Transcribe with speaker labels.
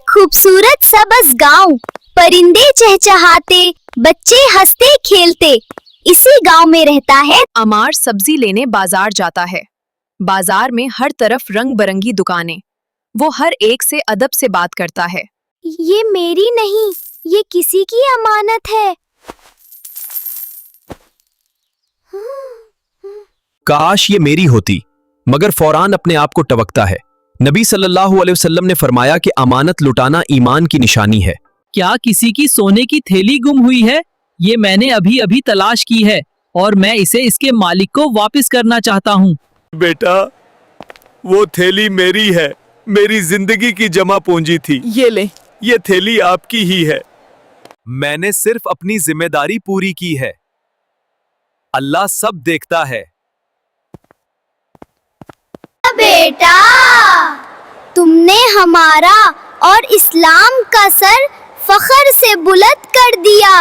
Speaker 1: खूबसूरत सबज गांव, परिंदे चहचहाते, बच्चे हंसते खेलते, इसी गांव में रहता है।
Speaker 2: अमार सब्जी लेने बाजार जाता है। बाजार में हर तरफ रंग बिरंगी दुकानें। वो हर एक से अदब से बात करता है।
Speaker 1: ये मेरी नहीं, ये किसी की अमानत है।
Speaker 3: काश ये मेरी होती, मगर फौरान अपने आप को टवकता है। नबी सल्लल्लाहु अलैहि वसल्लम ने फरमाया कि अमानत लुटाना ईमान की निशानी है।
Speaker 4: क्या किसी की सोने की थैली गुम हुई है? ये मैंने अभी अभी तलाश की है और मैं इसे इसके मालिक को वापस करना चाहता हूँ।
Speaker 5: बेटा, वो थैली मेरी है, मेरी जिंदगी की जमा पूंजी थी।
Speaker 6: ये ले।
Speaker 5: ये थैली आपकी ही है। मैंने सिर्फ अपनी जिम्मेदारी पूरी की है। अल्लाह सब देखता है।
Speaker 1: बेटा, तुमने हमारा और इस्लाम का सर फख्र से बुलंद कर दिया।